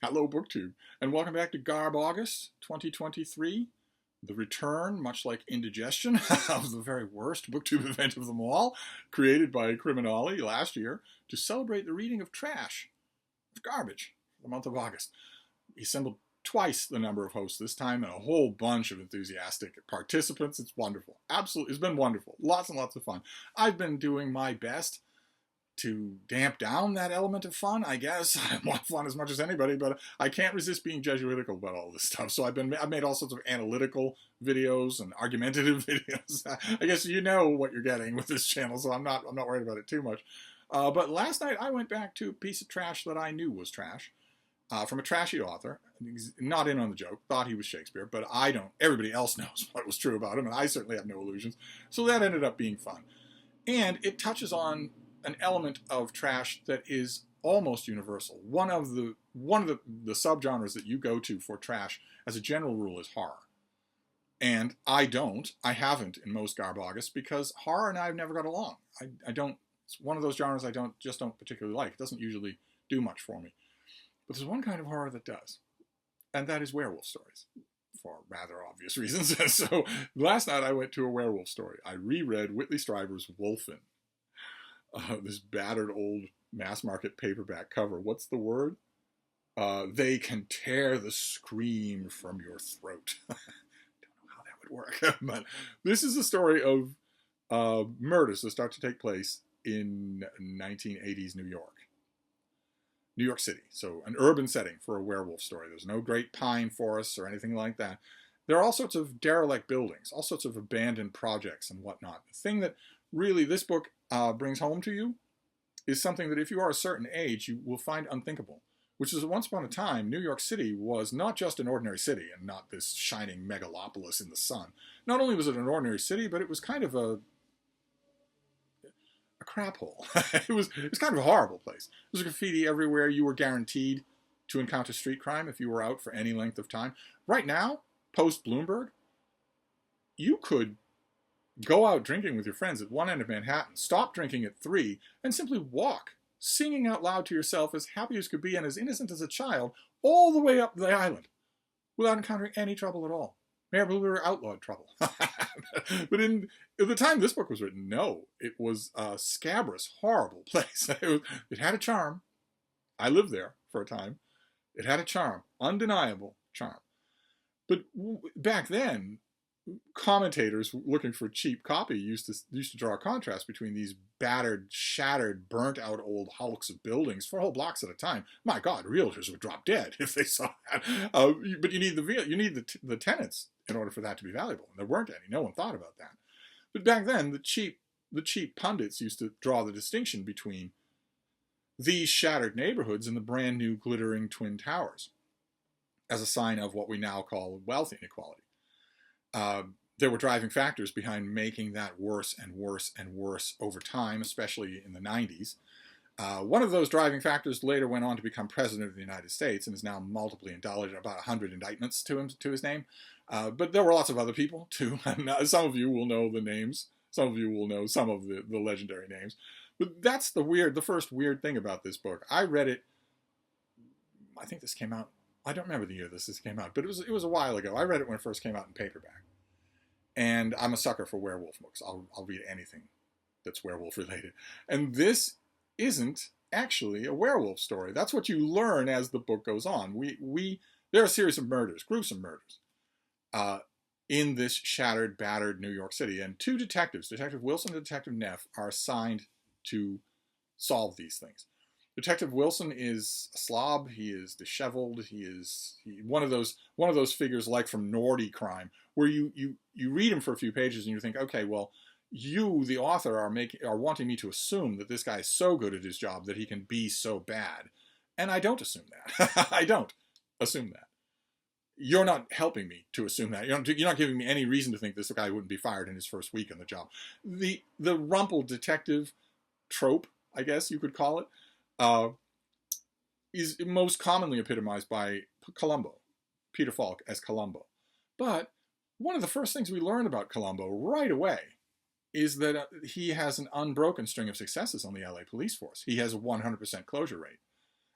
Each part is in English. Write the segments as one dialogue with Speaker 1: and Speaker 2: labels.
Speaker 1: Hello, BookTube, and welcome back to Garbaugust 2023, the return, much like indigestion, of the very worst BookTube event of them all, created by Criminali last year to celebrate the reading of trash, of garbage, for the month of August. We assembled twice the number of hosts this time and a whole bunch of enthusiastic participants. It's wonderful. Absolutely, it's been wonderful. Lots and lots of fun. I've been doing my best to damp down that element of fun, I guess. I want fun as much as anybody, but I can't resist being Jesuitical about all this stuff. So I've made all sorts of analytical videos and argumentative videos. I guess you know what you're getting with this channel, so I'm not worried about it too much. But last night I went back to a piece of trash that I knew was trash, from a trashy author. He's not in on the joke, thought he was Shakespeare, but I don't. Everybody else knows what was true about him, and I certainly have no illusions. So that ended up being fun. And it touches on an element of trash that is almost universal. One of the subgenres that you go to for trash, as a general rule, is horror. And I haven't in most Garbaugust, because horror and I have never got along. I don't. It's one of those genres I don't particularly like. It doesn't usually do much for me. But there's one kind of horror that does, and that is werewolf stories, for rather obvious reasons. So last night I went to a werewolf story. I reread Whitley Strieber's Wolfen. This battered old mass market paperback cover. What's the word? They can tear the scream from your throat. Don't know how that would work. But this is a story of murders that start to take place in 1980s New York. New York City. So an urban setting for a werewolf story. There's no great pine forests or anything like that. There are all sorts of derelict buildings, all sorts of abandoned projects and whatnot. The thing that really this book brings home to you is something that if you are a certain age, you will find unthinkable, which is that once upon a time, New York City was not just an ordinary city and not this shining megalopolis in the sun. Not only was it an ordinary city, but it was kind of a crap hole. it was kind of a horrible place. There was graffiti everywhere. You were guaranteed to encounter street crime if you were out for any length of time. Right now, post-Bloomberg, you could go out drinking with your friends at one end of Manhattan, stop drinking at 3, and simply walk, singing out loud to yourself, as happy as could be and as innocent as a child, all the way up the island, without encountering any trouble at all. Mayor Blueberry outlawed trouble. But at the time this book was written, no, it was a scabrous, horrible place. It had a charm. I lived there for a time. It had a charm, undeniable charm. But back then, commentators looking for cheap copy used to draw a contrast between these battered, shattered, burnt-out old hulks of buildings for whole blocks at a time. My God, realtors would drop dead if they saw that. But you need the tenants in order for that to be valuable, and there weren't any. No one thought about that. But back then, the cheap pundits used to draw the distinction between these shattered neighborhoods and the brand new glittering twin towers as a sign of what we now call wealth inequality. There were driving factors behind making that worse and worse and worse over time, especially in the 90s. One of those driving factors later went on to become president of the United States and is now multiply indicted, about 100 indictments to his name. But there were lots of other people, too. Some of you will know the names. Some of you will know some of the legendary names. But that's the first weird thing about this book. I read it, I think this came out, I don't remember the year this came out, but it was a while ago. I read it when it first came out in paperback. And I'm a sucker for werewolf books. I'll read anything that's werewolf related. And this isn't actually a werewolf story. That's what you learn as the book goes on. There are a series of murders, gruesome murders, in this shattered, battered New York City. And two detectives, Detective Wilson and Detective Neff, are assigned to solve these things. Detective Wilson is a slob. He is disheveled. He is one of those figures like from Naughty Crime, where you read him for a few pages and you think, okay, well, you, the author, are wanting me to assume that this guy is so good at his job that he can be so bad, and I don't assume that. I don't assume that. You're not helping me to assume that. You're not giving me any reason to think this guy wouldn't be fired in his first week on the job. The rumpled detective trope, I guess you could call it, is most commonly epitomized by Columbo, Peter Falk as Columbo. But one of the first things we learn about Columbo right away is that he has an unbroken string of successes on the LA police force. He has a 100% closure rate.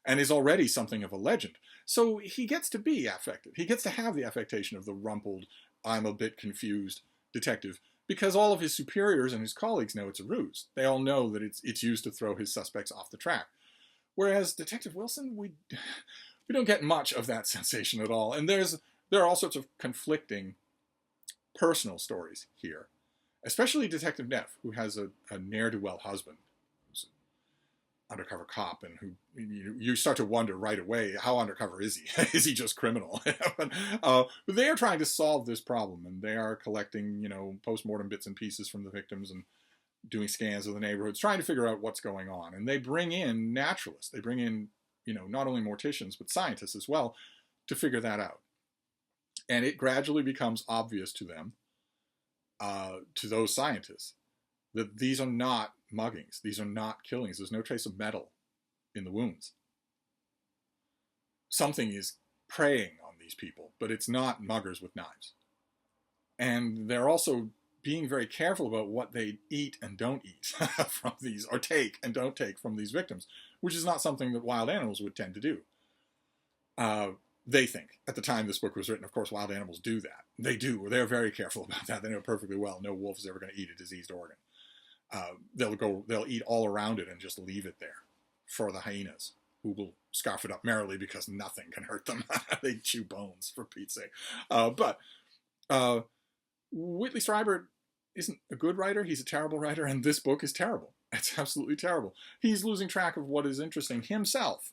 Speaker 1: and is already something of a legend. So he gets to be affected. He gets to have the affectation of the rumpled, I'm a bit confused detective, because all of his superiors and his colleagues know it's a ruse. They all know that it's used to throw his suspects off the track. Whereas Detective Wilson, we don't get much of that sensation at all. And there are all sorts of conflicting personal stories here, especially Detective Neff, who has a ne'er-do-well husband who's an undercover cop, and who you start to wonder right away, how undercover is he? Is he just criminal? But they are trying to solve this problem, and they are collecting, post-mortem bits and pieces from the victims and doing scans of the neighborhoods, trying to figure out what's going on. And they bring in naturalists. They bring in, not only morticians, but scientists as well, to figure that out. And it gradually becomes obvious to them, to those scientists, that these are not muggings. These are not killings. There's no trace of metal in the wounds. Something is preying on these people, but it's not muggers with knives. And they're also being very careful about what they eat and don't eat from these, or take and don't take from these victims, which is not something that wild animals would tend to do. They think. At the time this book was written, of course, wild animals do that. They do. They're very careful about that. They know perfectly well no wolf is ever going to eat a diseased organ. They'll eat all around it and just leave it there for the hyenas, who will scarf it up merrily because nothing can hurt them. They chew bones, for Pete's sake. But Whitley Strieber isn't a good writer. He's a terrible writer, and this book is terrible. It's absolutely terrible. He's losing track of what is interesting himself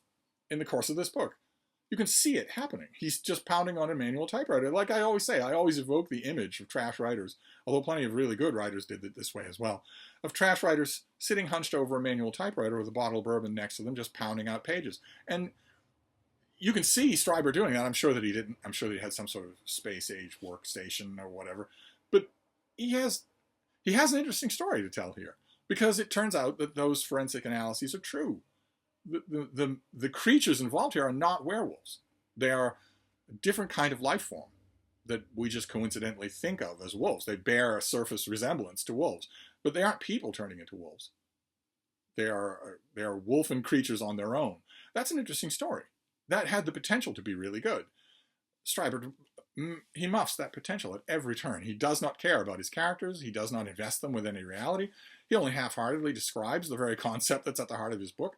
Speaker 1: in the course of this book. You can see it happening. He's just pounding on a manual typewriter. Like I always say, I always evoke the image of trash writers, although plenty of really good writers did it this way as well, of trash writers sitting hunched over a manual typewriter with a bottle of bourbon next to them, just pounding out pages. And you can see Strieber doing that. I'm sure that he didn't. I'm sure that he had some sort of space-age workstation or whatever. But he has an interesting story to tell here, because it turns out that those forensic analyses are true. The creatures involved here are not werewolves. They are a different kind of life form that we just coincidentally think of as wolves. They bear a surface resemblance to wolves, but they aren't people turning into wolves. They are wolfen creatures on their own. That's an interesting story. That had the potential to be really good. Strieber, he muffs that potential at every turn. He does not care about his characters. He does not invest them with any reality. He only half-heartedly describes the very concept that's at the heart of his book.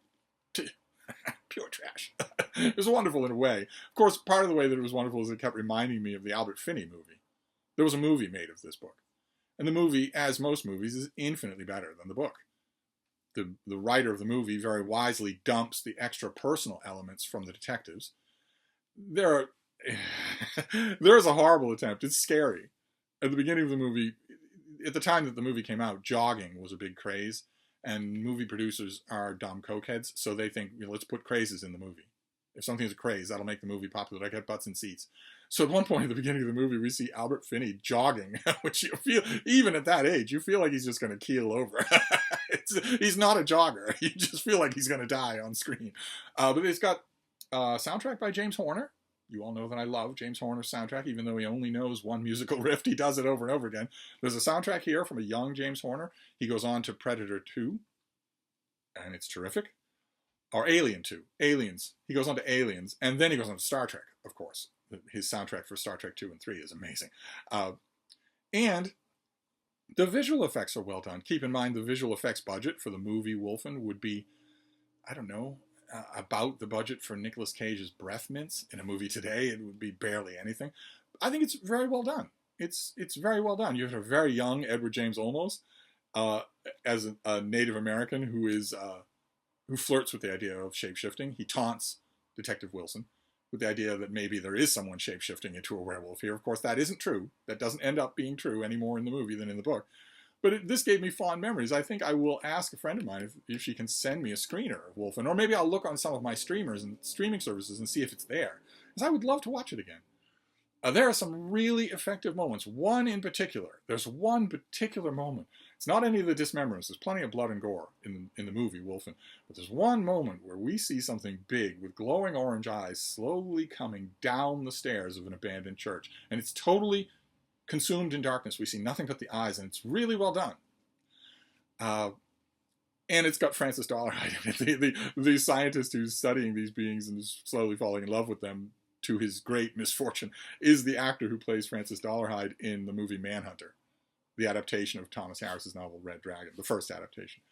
Speaker 1: Pure trash. It was wonderful in a way. Of course, part of the way that it was wonderful is it kept reminding me of the Albert Finney movie. There was a movie made of this book. And the movie, as most movies, is infinitely better than the book. The writer of the movie very wisely dumps the extra personal elements from the detectives. There's a horrible attempt. It's scary. At the beginning of the movie, at the time that the movie came out, jogging was a big craze. And movie producers are dumb cokeheads, so they think, let's put crazes in the movie. If something's a craze, that'll make the movie popular. I get butts in seats. So at one point at the beginning of the movie, we see Albert Finney jogging, which you feel, even at that age, you feel like he's just going to keel over. He's not a jogger. You just feel like he's going to die on screen. But it's got a soundtrack by James Horner. You all know that I love James Horner's soundtrack, even though he only knows one musical riff. He does it over and over again. There's a soundtrack here from a young James Horner. He goes on to Predator 2, and it's terrific. Or Alien 2. Aliens. He goes on to Aliens, and then he goes on to Star Trek, of course. His soundtrack for Star Trek 2 and 3 is amazing. And the visual effects are well done. Keep in mind the visual effects budget for the movie Wolfen would be, I don't know, about the budget for Nicolas Cage's breath mints in a movie today. It would be barely anything. I think it's very well done. It's very well done. You have a very young Edward James Olmos as a Native American who flirts with the idea of shape-shifting. He taunts Detective Wilson with the idea that maybe there is someone shape-shifting into a werewolf here. Of course, that isn't true. That doesn't end up being true any more in the movie than in the book. But this gave me fond memories. I think I will ask a friend of mine if she can send me a screener of Wolfen, or maybe I'll look on some of my streamers and streaming services and see if it's there, because I would love to watch it again. There are some really effective moments. One in particular. There's one particular moment. It's not any of the dismemberments. There's plenty of blood and gore in the movie Wolfen. But there's one moment where we see something big with glowing orange eyes slowly coming down the stairs of an abandoned church. And it's totally consumed in darkness. We see nothing but the eyes, and it's really well done. And it's got Francis Dolarhyde in it. The scientist who's studying these beings and is slowly falling in love with them, to his great misfortune, is the actor who plays Francis Dolarhyde in the movie Manhunter, the adaptation of Thomas Harris's novel Red Dragon, the first adaptation.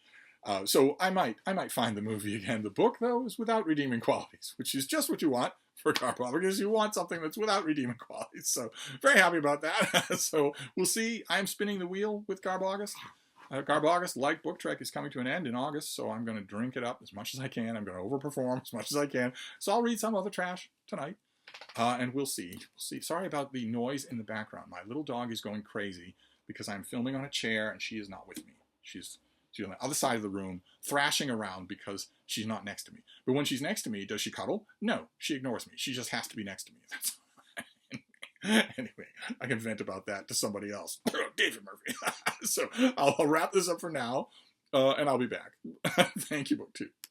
Speaker 1: So I might find the movie again. The book, though, is without redeeming qualities, which is just what you want for Garbaugust, because you want something that's without redeeming qualities. So very happy about that. So we'll see. I am spinning the wheel with Garbaugust. Garbaugust, like Book Trek, is coming to an end in August, so I'm going to drink it up as much as I can. I'm going to overperform as much as I can. So I'll read some other trash tonight, and we'll see. We'll see. Sorry about the noise in the background. My little dog is going crazy because I'm filming on a chair, and she is not with me. She's on the other side of the room, thrashing around because she's not next to me. But when she's next to me, does she cuddle? No, she ignores me. She just has to be next to me. That's anyway, I can vent about that to somebody else. David Murphy. So I'll wrap this up for now, and I'll be back. Thank you, BookTube.